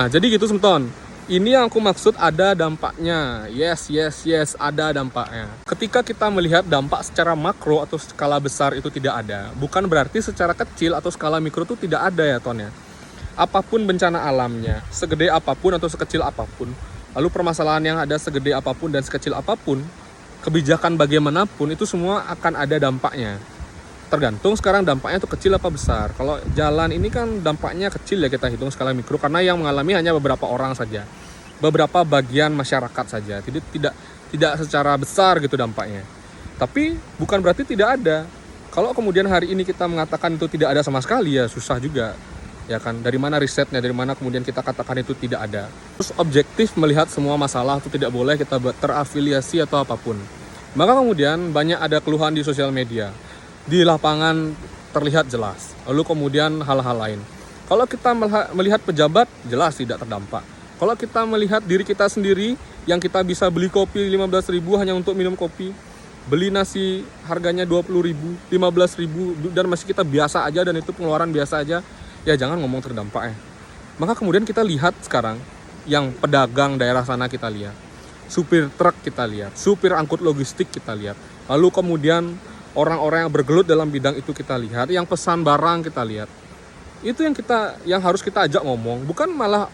Nah, jadi gitu Semton. Ini yang aku maksud ada dampaknya. Yes, ada dampaknya. Ketika kita melihat dampak secara makro atau skala besar itu tidak ada, bukan berarti secara kecil atau skala mikro itu tidak ada ya Ton ya. Apapun bencana alamnya, segede apapun atau sekecil apapun, lalu permasalahan yang ada segede apapun dan sekecil apapun, kebijakan bagaimanapun itu semua akan ada dampaknya. Tergantung sekarang dampaknya itu kecil apa besar. Kalau jalan ini kan dampaknya kecil ya kita hitung skala mikro, karena yang mengalami hanya beberapa orang saja, beberapa bagian masyarakat saja. Tidak secara besar gitu dampaknya. Tapi bukan berarti tidak ada. Kalau kemudian hari ini kita mengatakan itu tidak ada sama sekali, ya susah juga. Ya kan, dari mana risetnya, dari mana kemudian kita katakan itu tidak ada. Terus objektif melihat semua masalah itu tidak boleh kita terafiliasi atau apapun. Maka kemudian banyak ada keluhan di sosial media. Di lapangan terlihat jelas. Lalu kemudian hal-hal lain. Kalau kita melihat pejabat, jelas tidak terdampak. Kalau kita melihat diri kita sendiri, yang kita bisa beli kopi 15.000 hanya untuk minum kopi, beli nasi harganya 20.000, 15.000, dan masih kita biasa aja, dan itu pengeluaran biasa aja, ya jangan ngomong terdampak ya. Maka kemudian kita lihat sekarang, yang pedagang daerah sana kita lihat, supir truk kita lihat, supir angkut logistik kita lihat, lalu kemudian orang-orang yang bergelut dalam bidang itu kita lihat, yang pesan barang kita lihat. Itu yang harus kita ajak ngomong, bukan malah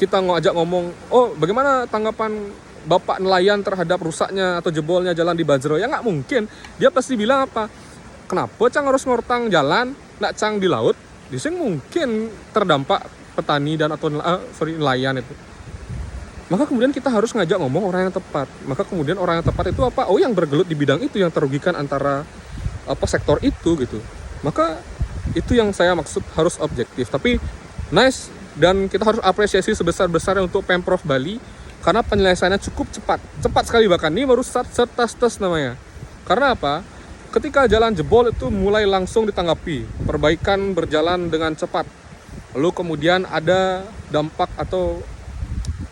kita ngajak ngomong, oh bagaimana tanggapan Bapak nelayan terhadap rusaknya atau jebolnya jalan di Bajro. Ya nggak mungkin. Dia pasti bilang apa? Kenapa cang harus ngortang jalan, nak cang di laut? Disini mungkin terdampak petani dan atau nelayan itu. Maka kemudian kita harus ngajak ngomong orang yang tepat. Maka kemudian orang yang tepat itu apa? Oh, yang bergelut di bidang itu, yang terugikan antara sektor itu gitu. Maka itu yang saya maksud harus objektif. Tapi nice, dan kita harus apresiasi sebesar-besarnya untuk Pemprov Bali karena penyelesaiannya cukup cepat sekali, bahkan ini baru tes namanya. Karena apa? Ketika jalan jebol itu mulai langsung ditanggapi, perbaikan berjalan dengan cepat. Lalu kemudian ada dampak atau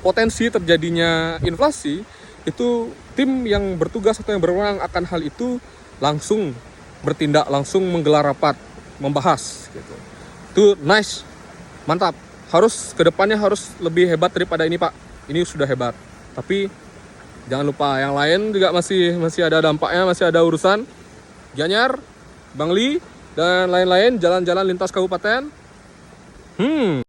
potensi terjadinya inflasi, itu tim yang bertugas atau yang berwenang akan hal itu langsung bertindak, langsung menggelar rapat, membahas gitu. Itu nice, mantap. Kedepannya harus lebih hebat daripada ini Pak. Ini sudah hebat. Tapi jangan lupa yang lain juga masih ada dampaknya, masih ada urusan. Gianyar, Bangli, dan lain-lain, jalan-jalan lintas kabupaten.